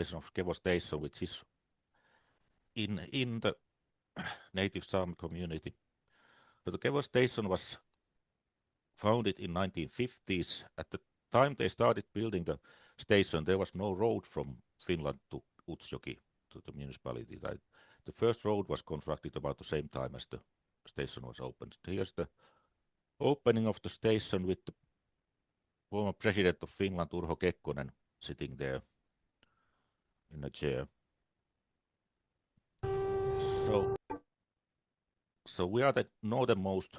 of Kevo Station, which is in the native Sámi community. So the Kevo Station was founded in 1950s. At the time they started building the station, there was no road from Finland to Utsjoki, to the municipality. The first road was constructed about the same time as the station was opened. Here's the opening of the station with the former president of Finland, Urho Kekkonen, sitting there in a chair. So we are the northernmost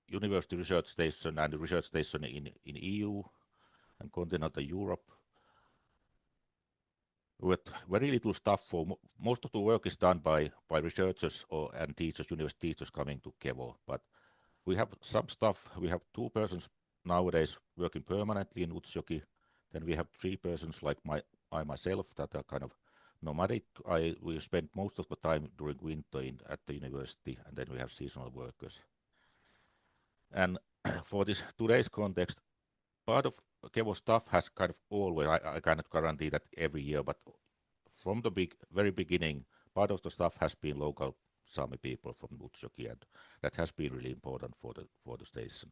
university research station and research station in EU and continental Europe, with very little staff. For most of the work is done by researchers and teachers, university teachers coming to Kevo. But we have some staff. We have 2 persons nowadays working permanently in Utsjoki. Then we have 3 persons like I myself that are kind of nomadic. We spend most of the time during winter at the university, and then we have seasonal workers. And for this today's context, part of Kevo staff has kind of always, I cannot guarantee that every year, but from the very beginning, part of the staff has been local Sámi people from Utsjoki, and that has been really important for the station.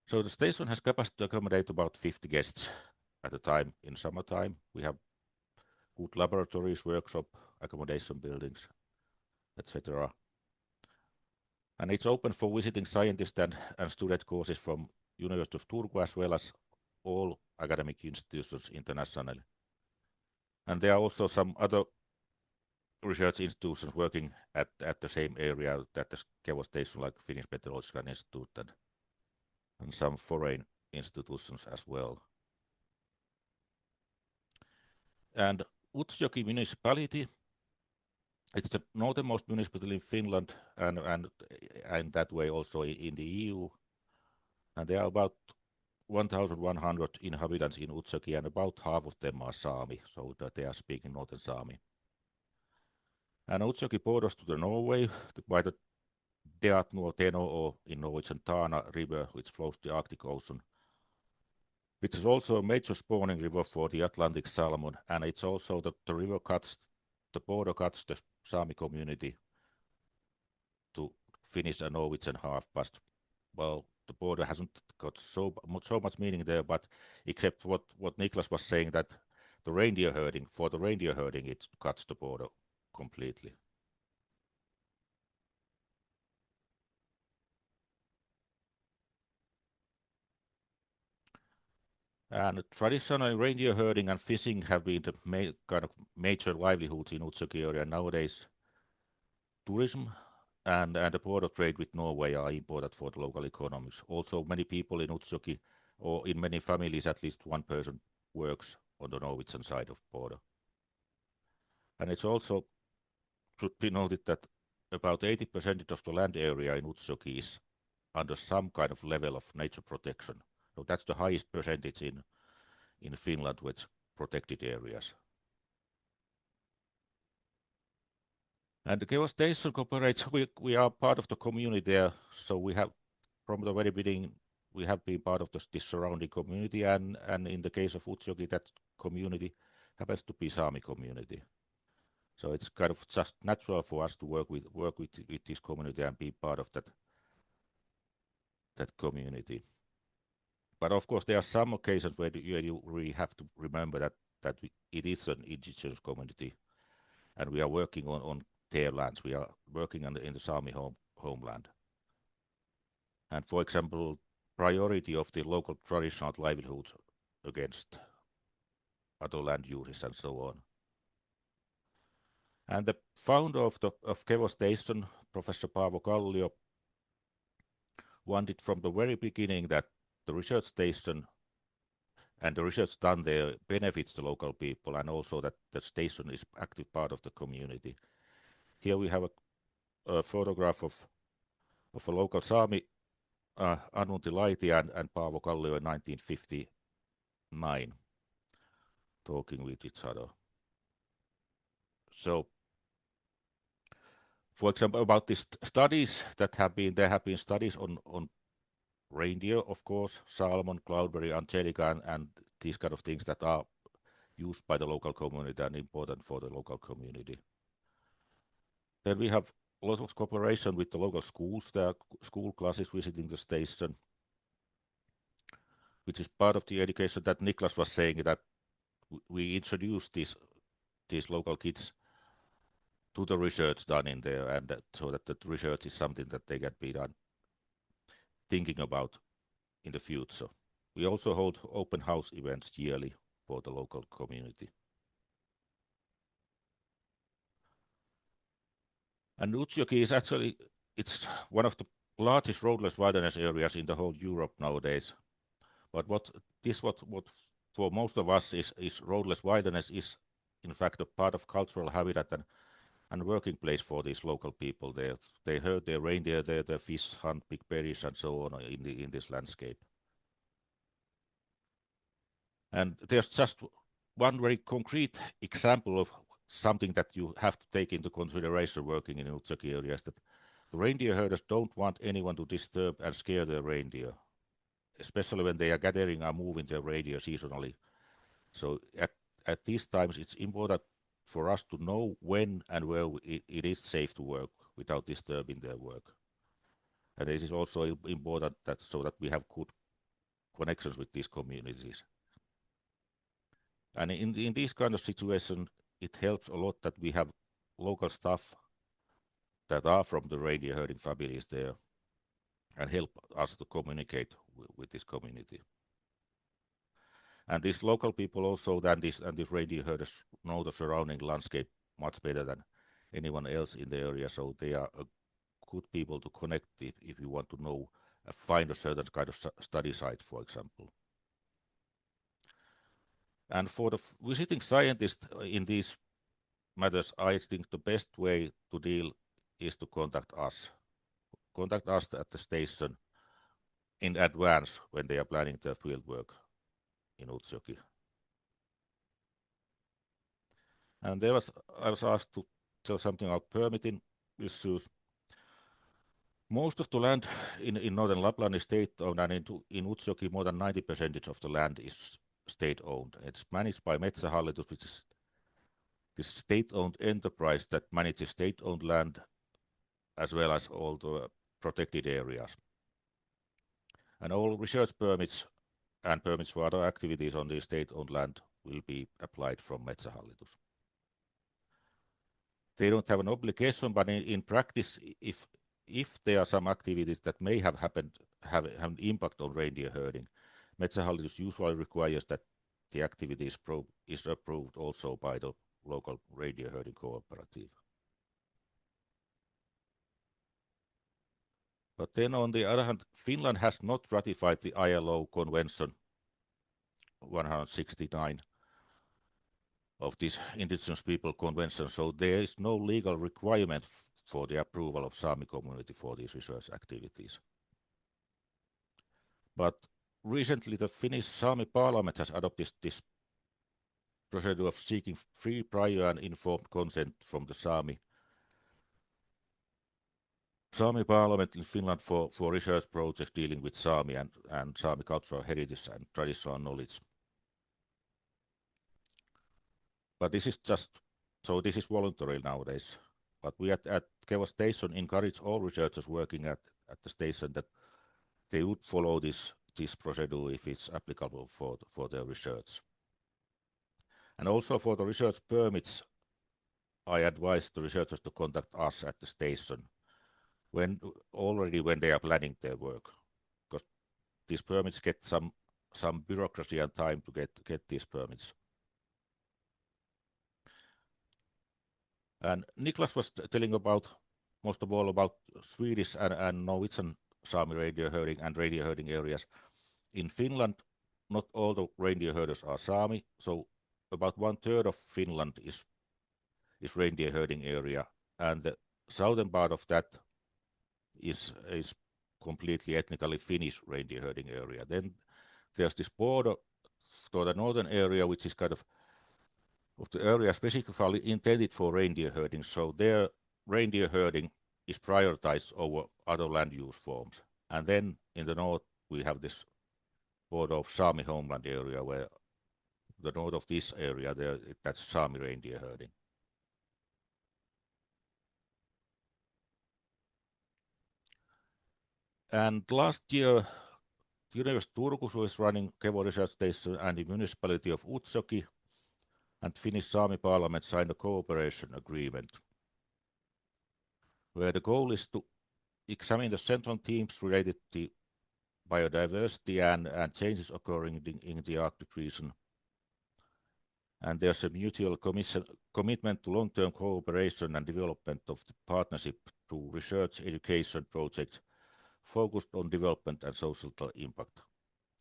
So the station has capacity to accommodate about 50 guests at a time in summertime. We have good laboratories, workshop, accommodation buildings, etc. And it's open for visiting scientists and student courses from University of Turku as well as all academic institutions internationally. And there are also some other research institutions working at the same area that the Kevo Station, like Finnish Meteorological Institute and some foreign institutions as well. And Utsjoki municipality, it's the northernmost municipality in Finland and that way also in the EU. And there are about 1,100 inhabitants in Utsjoki, and about half of them are Sámi, so that they are speaking Northern Sámi. And Utsjoki borders to the Norway by the Deatnuo Teno, or in Norwegian Tana River, which flows to the Arctic Ocean, which is also a major spawning river for the Atlantic salmon, and it's also the river the border cuts the Sámi community to Finnish and Norwegian half, but well, the border hasn't got so much meaning there, but except what Niklas was saying, that the reindeer herding, it cuts the border completely. And traditionally, reindeer herding and fishing have been the kind of major livelihoods in Utsjoki area. Nowadays, tourism and the border trade with Norway are important for the local economies. Also, many people in Utsjoki, or in many families, at least one person works on the Norwegian side of the border. And it's also should be noted that about 80% of the land area in Utsjoki is under some kind of level of nature protection. So that's the highest percentage in Finland with protected areas. And the Kevo Station cooperates. We are part of the community there, so we have from the very beginning we have been part of this surrounding community, and in the case of Utsjoki, that community happens to be Sámi community. So it's kind of just natural for us to work with this community and be part of that community. But of course, there are some occasions where you really have to remember that it is an indigenous community, and we are working on their lands. We are working in the Sámi homeland. And for example, priority of the local traditional livelihoods against other land uses and so on. And the founder of Kevo Station, Professor Paavo Kallio, wanted from the very beginning that the research station and the research done there benefits the local people, and also that the station is active part of the community. Here we have a photograph of a local Sámi, Anunti Laiti and Paavo Kallio in 1959, talking with each other. So, for example, about these studies that have been, there have been studies on reindeer, of course, salmon, cloudberry, angelica, and these kind of things that are used by the local community and important for the local community. Then we have a lot of cooperation with the local schools. There are school classes visiting the station, which is part of the education that Niklas was saying, that we introduce these local kids to the research done in there, and so that the research is something that they can be done thinking about in the future. We also hold open house events yearly for the local community. And Utsjoki is actually, it's one of the largest roadless wilderness areas in the whole Europe nowadays. But what for most of us is roadless wilderness is in fact a part of cultural habitat and working place for these local people. They herd their reindeer there, they fish, hunt big berries and so on in this landscape. And there's just one very concrete example of something that you have to take into consideration working in Utsjoki areas, that the reindeer herders don't want anyone to disturb and scare their reindeer, especially when they are gathering or moving their reindeer seasonally. So at these times, it's important for us to know when and where it is safe to work without disturbing their work. And this is also important so that we have good connections with these communities. And in these kind of situations, it helps a lot that we have local staff that are from the reindeer herding families there and help us to communicate with this community. And these local people also and these reindeer herders know the surrounding landscape much better than anyone else in the area, so they are a good people to connect if you want to know, find a certain kind of study site, for example. And for the visiting scientist in these matters, I think the best way to deal is to contact us. Contact us at the station in advance when they are planning their field work in Utsjoki. And I was asked to tell something about permitting issues. Most of the land in northern Lapland is state-owned, and in Utsjoki more than 90% of the land is state-owned. It's managed by Metsähallitus, which is this state-owned enterprise that manages state-owned land as well as all the protected areas. And all research permits and permits for other activities on the state-owned land will be applied from Metsähallitus. They don't have an obligation, but in practice, if there are some activities that may have an impact on reindeer herding, Metsähallitus usually requires that the activity is approved also by the local reindeer herding cooperative. But then on the other hand, Finland has not ratified the ILO Convention 169 of this Indigenous People Convention, so there is no legal requirement for the approval of Sámi community for these research activities. But recently the Finnish Sámi parliament has adopted this procedure of seeking free, prior and informed consent from the Sámi parliament in Finland for research projects dealing with Sámi and Sámi cultural heritage and traditional knowledge. But this is this is voluntary nowadays. But we at Kevo Station encourage all researchers working at the station that they would follow this procedure if it's applicable for their research. And also for the research permits, I advise the researchers to contact us at the station when they are planning their work, because these permits get some bureaucracy and time to get these permits. And Niklas was telling most of all about Swedish and Norwegian Sámi reindeer herding and reindeer herding areas. In Finland, not all the reindeer herders are Sámi, so about 1/3 of Finland is reindeer herding area, and the southern part of that is completely ethnically Finnish reindeer herding area. Then there's this border to the northern area, which is kind of the area specifically intended for reindeer herding, so their reindeer herding is prioritized over other land use forms. And then in the north we have this border of Sámi homeland area where the north of this area, that's Sámi reindeer herding. And last year, the University of Turku is running Kevo Research Station, and the municipality of Utsjoki and Finnish Sámi Parliament signed a cooperation agreement, where the goal is to examine the central themes related to biodiversity and changes occurring in the Arctic region. And there's a mutual commitment to long-term cooperation and development of the partnership through research education projects focused on development and social impact.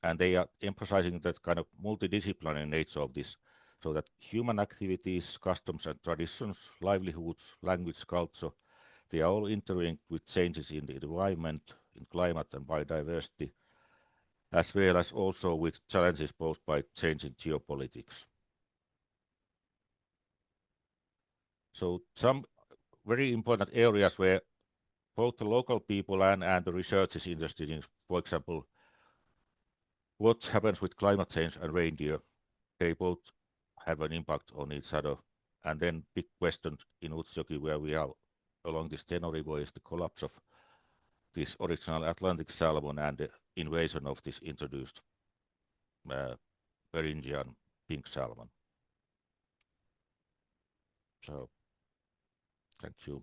And they are emphasizing that kind of multidisciplinary nature of this, so that human activities, customs and traditions, livelihoods, language, culture, they are all interlinked with changes in the environment, in climate and biodiversity, as well as also with challenges posed by changing geopolitics. So some very important areas where both the local people and the research is interested in, for example, what happens with climate change and reindeer. They both have an impact on each other. And then big question in Utsjoki, where we are along this Teno River, is the collapse of this original Atlantic salmon and the invasion of this introduced Beringian pink salmon. So, thank you.